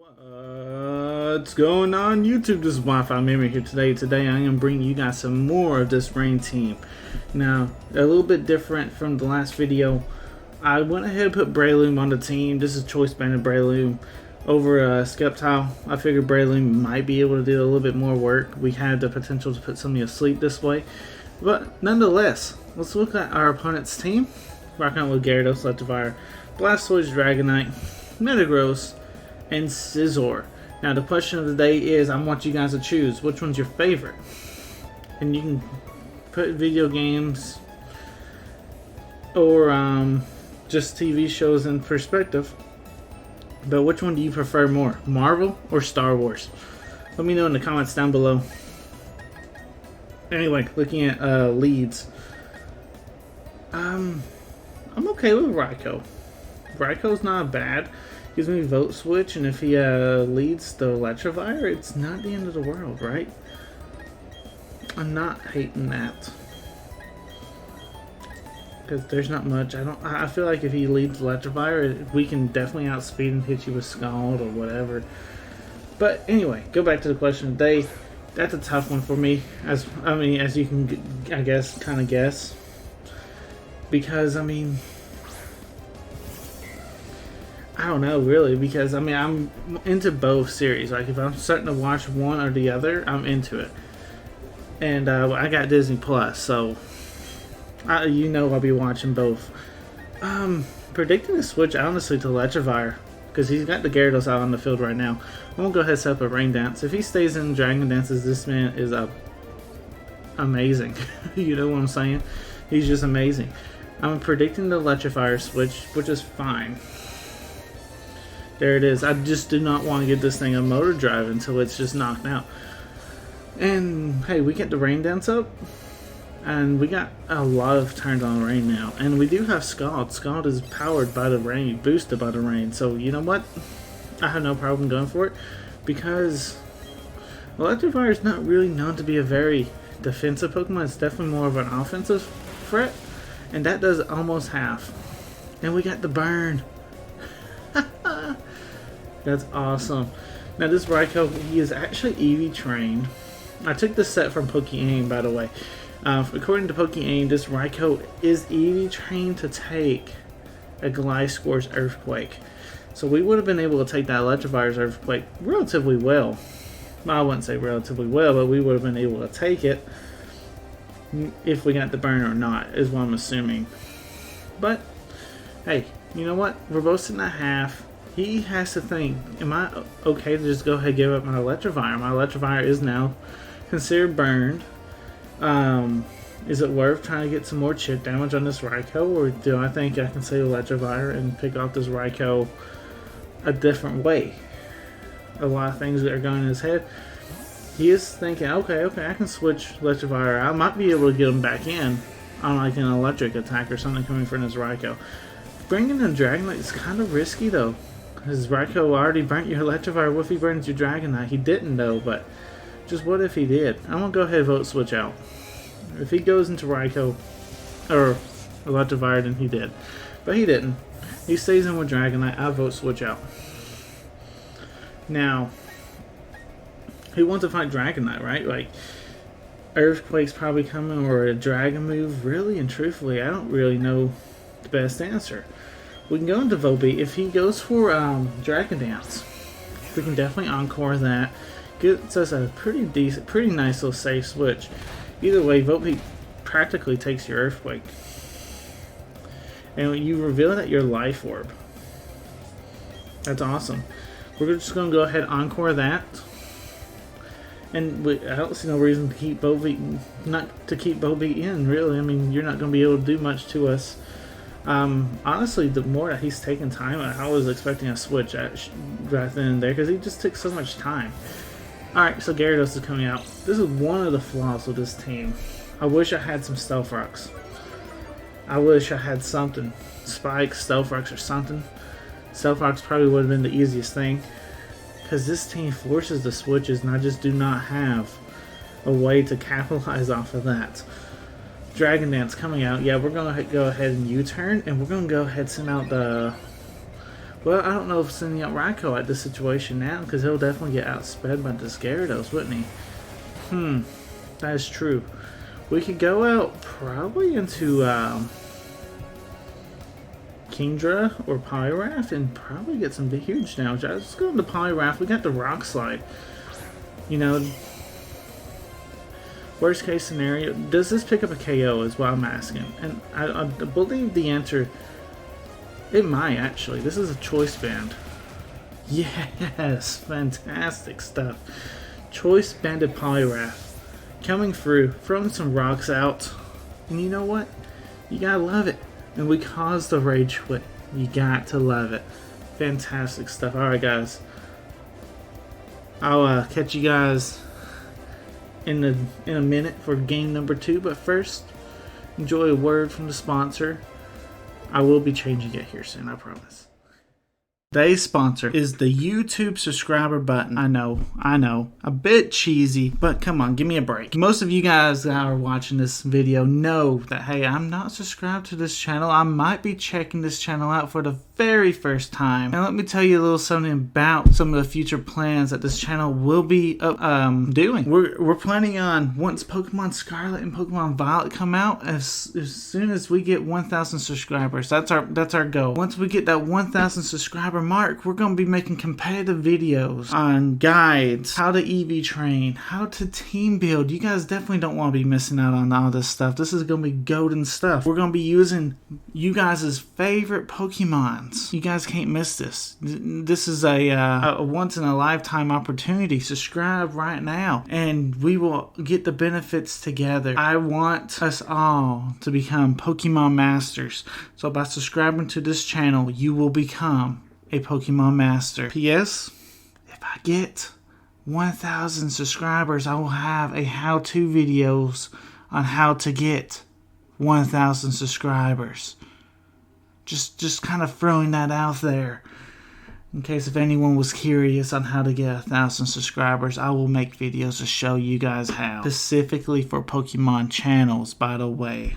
What's going on YouTube? This is Wi-Fi Memory here today. Today I am bringing you guys some more of this rain team. Now, a little bit different from the last video. I went ahead and put Breloom on the team. This is choice banded Breloom over Skeptile. I figured Breloom might be able to do a little bit more work. We had the potential to put somebody asleep this way. But nonetheless, let's look at our opponent's team. Rocking out with Gyarados, Electivire, Blastoise, Dragonite, Metagross, and Scizor. Now the question of the day is, I want you guys to choose which one's your favorite. And you can put video games or just TV shows in perspective. But which one do you prefer more, Marvel or Star Wars? Let me know in the comments down below. Anyway, looking at leads. I'm okay with Raikou. Raikou's not bad. Gives me Vote Switch, and if he leads the Electivire, it's not the end of the world, right? I'm not hating that. Because there's not much. I feel like if he leads Electivire, we can definitely outspeed and hit you with Scald or whatever. But anyway, go back to the question of the day. That's a tough one for me. As you can, I guess, kind of guess. Because, I don't know, really, because, I'm into both series. Like, if I'm starting to watch one or the other, I'm into it. And, I got Disney Plus, so, I'll be watching both. Predicting the switch, honestly, to Electivire, because he's got the Gyarados out on the field right now. I'm going to go ahead and set up a Rain Dance. If he stays in Dragon Dances, this man is amazing. You know what I'm saying? He's just amazing. I'm predicting the Electivire switch, which is fine. There it is. I just do not want to get this thing a motor drive until it's just knocked out. And hey, we get the Rain Dance up, and we got a lot of turned on rain now. And we do have Scald. Scald is powered by the rain, boosted by the rain. So you know what? I have no problem going for it, because Electivire is not really known to be a very defensive Pokemon. It's definitely more of an offensive threat, and that does almost half. And we got the burn. That's awesome. Now this Raikou, he is actually EV trained. I took this set from Pokémon, by the way. According to Pokémon, this Raikou is EV trained to take a Gliscor's Earthquake. So we would have been able to take that Electivire's Earthquake relatively well. I wouldn't say relatively well, but we would have been able to take it if we got the burn or not, is what I'm assuming. But hey, you know what? We're both sitting at half. He has to think, am I okay to just go ahead and give up my Electivire? My Electivire is now considered burned. Is it worth trying to get some more chip damage on this Raikou, or do I think I can save Electivire and pick off this Raikou a different way? A lot of things that are going in his head. He is thinking, okay, I can switch Electivire. I might be able to get him back in on like an electric attack or something coming from this Raikou. Bringing in Dragonite is kind of risky though. Because Raikou already burnt your Electivire. What if he burns your Dragonite? He didn't though, but just what if he did? I'm going to go ahead and vote switch out. If he goes into Raikou or Electivire, then he did. But he didn't. He stays in with Dragonite. I vote switch out. Now, he wants to fight Dragonite, right? Like, Earthquake's probably coming, or a Dragon move. Really and truthfully, I don't really know the best answer. We can go into Volbeat. If he goes for Dragon Dance, we can definitely encore that. Gets us a pretty nice little safe switch. Either way, Volbeat practically takes your Earthquake. And you reveal that your Life Orb. That's awesome. We're just going to go ahead and encore that. And I don't see no reason to keep Volbeat, not to keep Volbeat in, really. You're not going to be able to do much to us. Honestly, the more that he's taking time, I was expecting a switch right then and there, because he just took so much time. Alright, so Gyarados is coming out. This is one of the flaws with this team. I wish I had some Stealth Rocks. I wish I had something. Spikes, Stealth Rocks, or something. Stealth Rocks probably would have been the easiest thing, because this team forces the switches, and I just do not have a way to capitalize off of that. Dragon Dance coming out. Yeah, we're going to go ahead and U-turn, and we're going to go ahead and send out the Well, I don't know if sending out Raikou at this situation now, because he'll definitely get outsped by the Gyarados, wouldn't he? That is true. We could go out probably into Kingdra or Poliwrath and probably get some huge damage. Let's go into Poliwrath. We got the Rock Slide. You know, worst case scenario, does this pick up a KO is what I'm asking. And I believe the answer, it might actually. This is a Choice Band. Yes, fantastic stuff. Choice Banded Poliwrath. Coming through, throwing some rocks out. And you know what? You gotta love it. And we caused the Rage Quit. You got to love it. Fantastic stuff. Alright guys. I'll catch you guys in a minute for game number 2. But first, enjoy a word from the sponsor. I will be changing it here soon, I promise. Today's sponsor is the YouTube subscriber button. I know, a bit cheesy, but come on, give me a break. Most of you guys that are watching this video know that, hey, I'm not subscribed to this channel. I might be checking this channel out for the very first time. And let me tell you a little something about some of the future plans that this channel will be doing. We're planning on, once Pokemon Scarlet and Pokemon Violet come out, as soon as we get 1,000 subscribers. That's our goal. Once we get that 1,000 subscriber mark, we're going to be making competitive videos on guides, how to EV train, how to team build. You guys definitely don't want to be missing out on all this stuff. This is going to be golden stuff. We're going to be using you guys' favorite Pokemons. You guys can't miss this. This is a once in a lifetime opportunity. Subscribe right now and we will get the benefits together. I want us all to become Pokemon masters. So by subscribing to this channel, you will become a Pokemon master. P.S. If I get 1,000 subscribers, I will have a how-to videos on how to get 1,000 subscribers. Just kind of throwing that out there. In case if anyone was curious on how to get 1,000 subscribers, I will make videos to show you guys how. Specifically for Pokemon channels, by the way.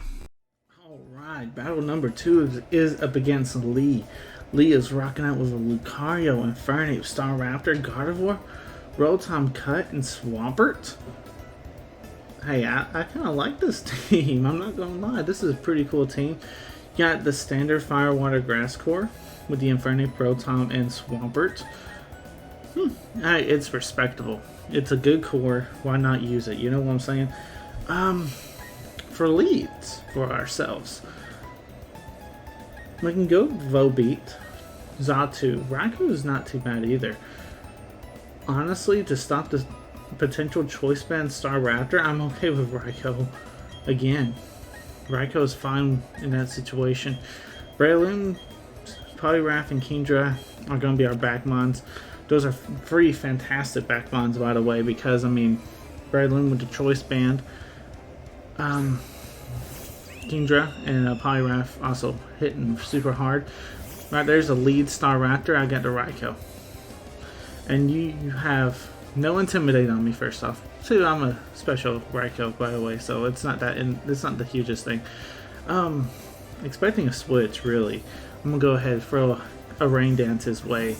Alright, battle number 2 is up against Lee. Lee is rocking out with a Lucario, Infernape, Staraptor, Gardevoir, Rotom Cut, and Swampert. Hey, I kind of like this team. I'm not going to lie. This is a pretty cool team. You got the standard Fire, Water, Grass core with the Infernape, Rotom, and Swampert. It's respectable. It's a good core. Why not use it? You know what I'm saying? For leads for ourselves, we can go Volbeat, Xatu. Raikou is not too bad either. Honestly, to stop the potential Choice Band Staraptor, I'm okay with Raikou again. Raikou is fine in that situation. Breloom, Poliwrath, and Kingdra are going to be our backmons. Those are 3 fantastic backmons, by the way, because, I mean, Breloom with the Choice Band, Kingdra and Poliwrath also hitting super hard. Right, there's a lead Staraptor. I got the Raikou. And you have no Intimidate on me, first off. 2, I'm a special Raikou, by the way, so it's not it's not the hugest thing. Expecting a switch, really. I'm gonna go ahead and throw a Rain Dance his way.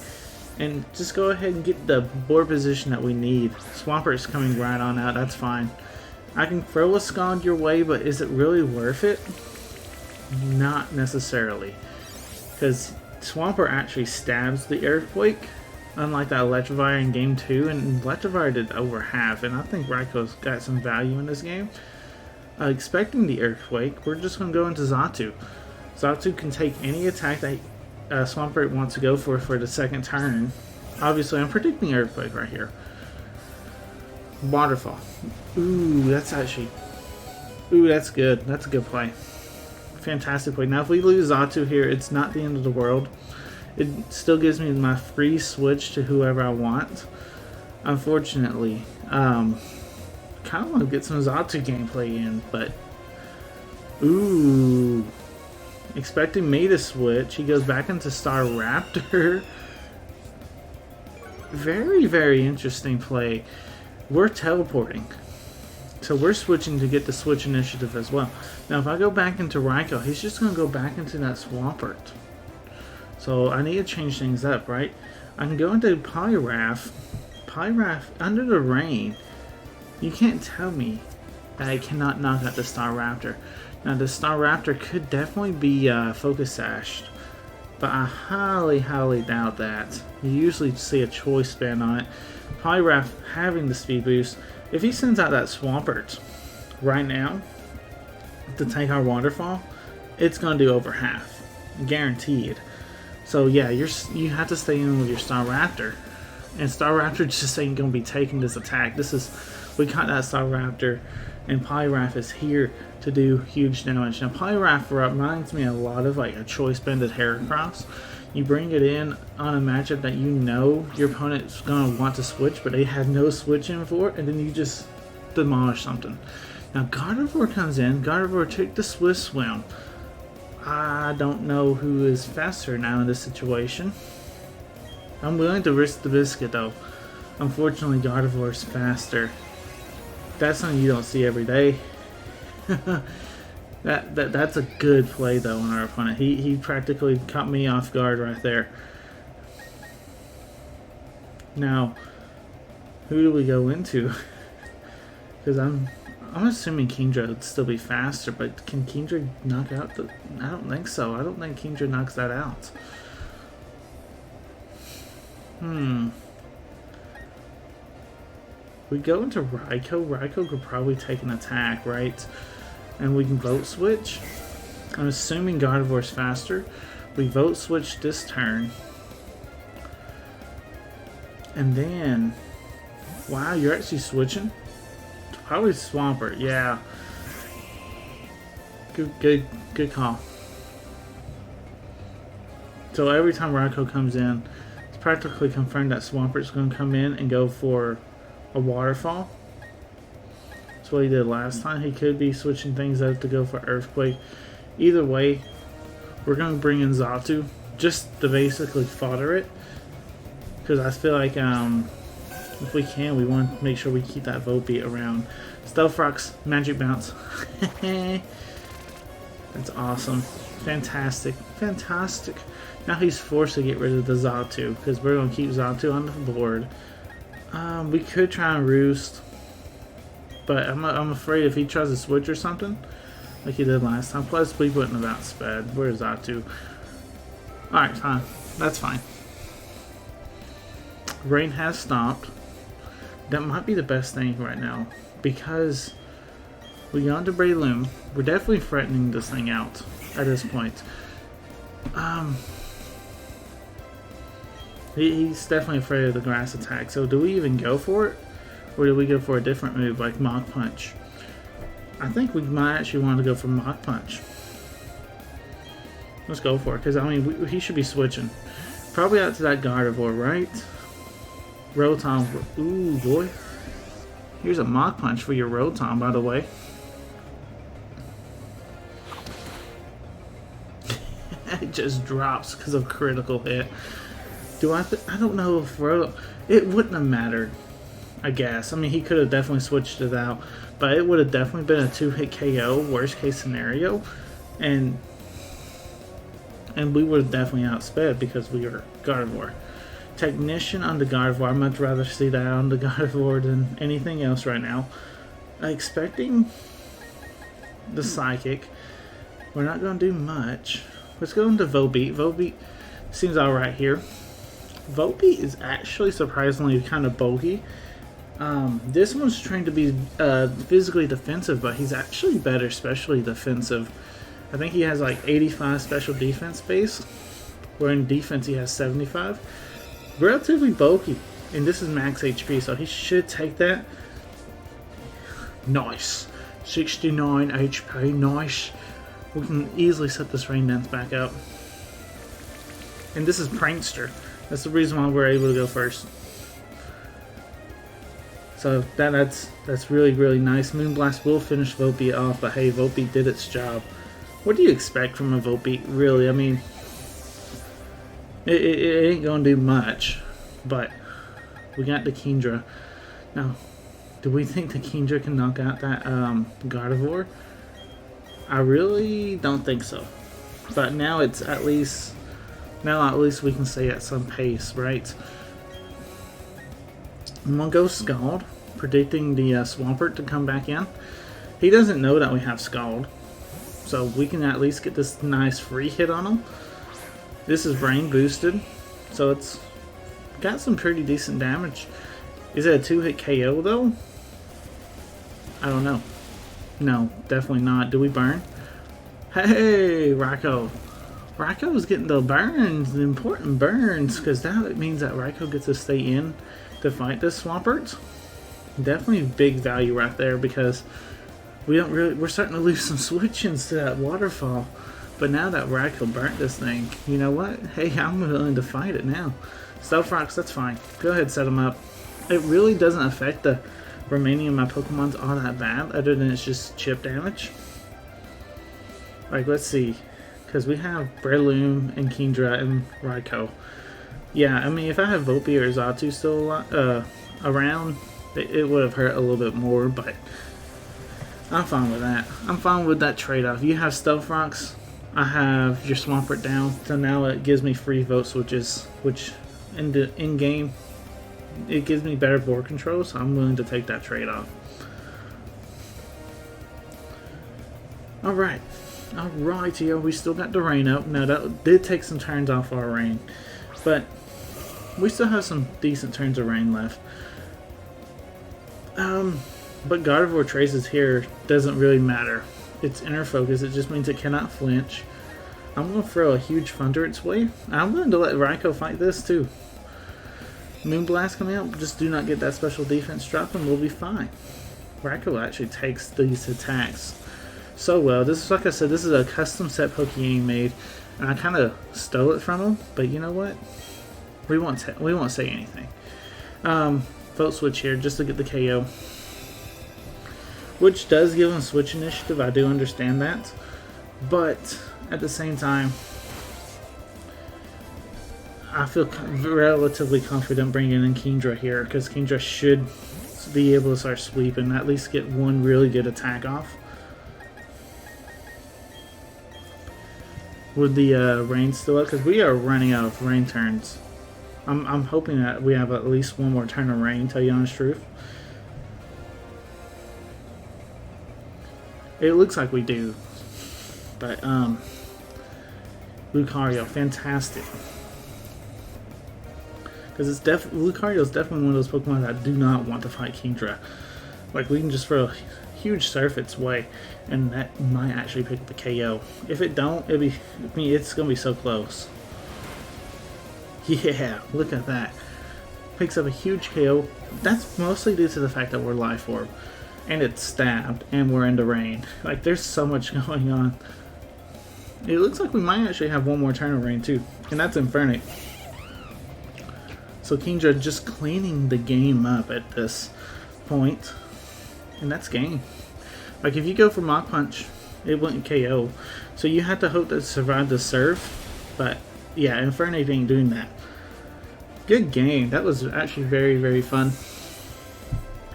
And just go ahead and get the board position that we need. Swampert's coming right on out, that's fine. I can throw a Scald your way, but is it really worth it? Not necessarily. Because Swampert actually stabs the Earthquake, unlike that Electivire in Game 2, and Electivire did over half, and I think Raikou's got some value in this game. Expecting the Earthquake, we're just going to go into Xatu. Xatu can take any attack that Swampert wants to go for the second turn. Obviously, I'm predicting Earthquake right here. Waterfall. Ooh, that's good. That's a good play. Fantastic play. Now, if we lose Xatu here, it's not the end of the world. It still gives me my free switch to whoever I want. Unfortunately, kind of want to get some Xatu gameplay in, but ooh, expecting me to switch. He goes back into Staraptor. Very, very interesting play. We're teleporting, so we're switching to get the switch initiative as well. Now, if I go back into Raikou, he's just going to go back into that Swampert. So I need to change things up, right? I can go into Poliwrath. Poliwrath, under the rain, you can't tell me that it cannot knock out the Staraptor. Now the Staraptor could definitely be focus sashed, but I highly, highly doubt that. You usually see a choice band on it. Poliwrath having the speed boost, if he sends out that Swampert right now to take our waterfall, it's gonna do over half, guaranteed. So yeah, you have to stay in with your Staraptor, and Staraptor just ain't gonna be taking this attack. We caught that Staraptor, and Poliwrath is here to do huge damage. Now Poliwrath reminds me a lot of like a choice bended Heracross. You bring it in on a matchup that you know your opponent's gonna want to switch, but they have no switch in for it, and then you just demolish something. Now Gardevoir comes in. Gardevoir took the Swift Swim. I don't know who is faster now in this situation. I'm willing to risk the biscuit though. Unfortunately, Gardevoir is faster. That's something you don't see every day. That's a good play though on our opponent. He practically caught me off guard right there. Now, who do we go into? Because I'm assuming Kingdra would still be faster, but can Kingdra knock out the... I don't think so. I don't think Kingdra knocks that out. We go into Raikou. Raikou could probably take an attack, right? And we can vote switch. I'm assuming Gardevoir's faster. We vote switch this turn. And then... Wow, you're actually switching? Probably Swampert, yeah. Good call. So every time Raikou comes in, it's practically confirmed that Swampert's going to come in and go for a waterfall. That's what he did last time. He could be switching things up to go for Earthquake. Either way, we're going to bring in Xatu just to basically fodder it. Because I feel like if we can, we want to make sure we keep that Volbeat around. Stealth Rocks, Magic Bounce. That's awesome. Fantastic. Fantastic. Now he's forced to get rid of the Xatu because we're going to keep Xatu on the board. We could try and Roost, but I'm afraid if he tries to switch or something, like he did last time, plus we wouldn't have outsped. Where's Xatu? Alright, fine. That's fine. Rain has stopped. That might be the best thing right now, because we got into Breloom. We're definitely threatening this thing out at this point. He's definitely afraid of the grass attack, so do we even go for it? Or do we go for a different move like Mach Punch? I think we might actually want to go for Mach Punch. Let's go for it, because I mean, he should be switching. Probably out to that Gardevoir, right? Rotom. Ooh, boy. Here's a Mach Punch for your Rotom, by the way. It just drops because of critical hit. I don't know if it wouldn't have mattered, I guess. I mean, he could have definitely switched it out, but it would have definitely been a 2-hit KO, worst case scenario, and we would have definitely outsped because we were Gardevoir. Technician on the Gardevoir. I'd much rather see that on the Gardevoir than anything else right now. Expecting the Psychic. We're not going to do much. Let's go into Volbeat. Volbeat seems alright here. Volbeat is actually surprisingly kind of bulky. This one's trained to be physically defensive, but he's actually better specially defensive. I think he has like 85 special defense base, where in defense he has 75. Relatively bulky, and this is max HP, so he should take that. Nice. 69 HP, nice. We can easily set this rain dance back up. And this is Prankster. That's the reason why we're able to go first. So that's really, really nice. Moonblast will finish Volbeat off, but hey, Volbeat did its job. What do you expect from a Volbeat, really? I mean, it ain't gonna do much, but we got the Kingdra. Now, do we think the Kingdra can knock out that Gardevoir? I really don't think so. But now it's at least Now at least we can stay at some pace, right? I'm gonna go Scald, predicting the Swampert to come back in. He doesn't know that we have Scald, so we can at least get this nice free hit on him. This is brain boosted, so it's got some pretty decent damage. Is it a 2-hit KO though? I don't know. No, definitely not. Do we burn? Hey, Raikou. Raikou is getting the burns, the important burns, because now it means that Raikou gets to stay in to fight this Swampert. Definitely big value right there, because we're starting to lose some switch-ins to that waterfall. But now that Raikou burnt this thing, you know what? Hey, I'm willing to fight it now. Stealth Rocks, that's fine. Go ahead, set them up. It really doesn't affect the remaining of my Pokemons all that bad, other than it's just chip damage. Like, let's see. Because we have Breloom and Kingdra and Raikou. Yeah, I mean, if I had Volpe or Xatu still around, it would have hurt a little bit more, but I'm fine with that. I'm fine with that trade-off. You have Stealth Rocks, I have your Swampert down, so now it gives me free vote switches, which in-game, it gives me better board control, so I'm willing to take that trade-off. Alright. Alright, here we still got the rain up. Now that did take some turns off our rain, but we still have some decent turns of rain left. But Gardevoir Traces here doesn't really matter. It's inner focus, it just means it cannot flinch. I'm going to throw a huge Thunder its way. I'm willing to let Raikou fight this too. Moonblast coming out, just do not get that special defense drop and we'll be fine. Raikou actually takes these attacks so well. This is, like I said, this is a custom set Pokémon made, and I kind of stole it from him, but you know what? We won't say anything. Vote switch here just to get the KO. Which does give him switch initiative, I do understand that. But at the same time, I feel relatively confident bringing in Kingdra here, because Kingdra should be able to start sweeping, at least get one really good attack off. With the rain still up, because we are running out of rain turns. I'm hoping that we have at least one more turn of rain, tell you the honest truth. It looks like we do. But, Lucario, fantastic. Because Lucario is definitely one of those Pokemon that do not want to fight Kingdra. Like, we can just throw a huge surf its way, and that might actually pick up a KO. If it don't, it's gonna be so close. Yeah, look at that. Picks up a huge KO. That's mostly due to the fact that we're Life Orb, and it's stabbed, and we're in the rain. Like, there's so much going on. It looks like we might actually have one more turn of rain too, and that's Infernape. So Kingdra just cleaning the game up at this point, and that's game. Like, if you go for Mach Punch, it wouldn't KO, so you have to hope to survive the serve. But yeah, Infernape ain't doing that. Good game. That was actually very, very fun.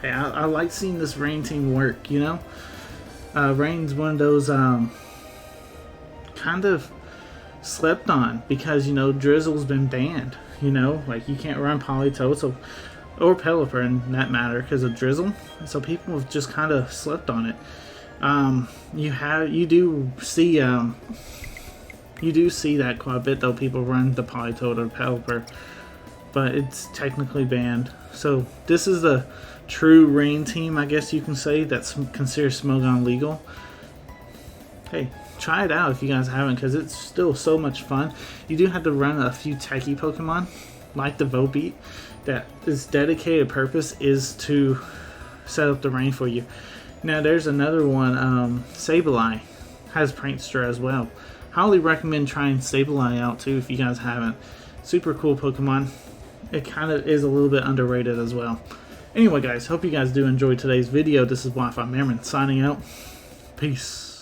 Hey, I like seeing this Rain team work, you know? Rain's one of those kind of slept on, because, you know, Drizzle's been banned, you know? Like, you can't run Politoed, or Pelipper in that matter, because of Drizzle. So people have just kind of slept on it. You do see that quite a bit, though. People run the Politoed or Pelipper, but it's technically banned. So this is the true Rain team, I guess you can say, that's considered Smogon legal. Hey, try it out if you guys haven't, because it's still so much fun. You do have to run a few techie Pokemon, like the Volbeat, that its dedicated purpose is to set up the rain for you. Now there's another one, Sableye has Prankster as well. Highly recommend trying Sableye out too if you guys haven't. Super cool Pokemon. It kind of is a little bit underrated as well. Anyway guys, hope you guys do enjoy today's video. This is Wi-Fi Merman signing out. Peace.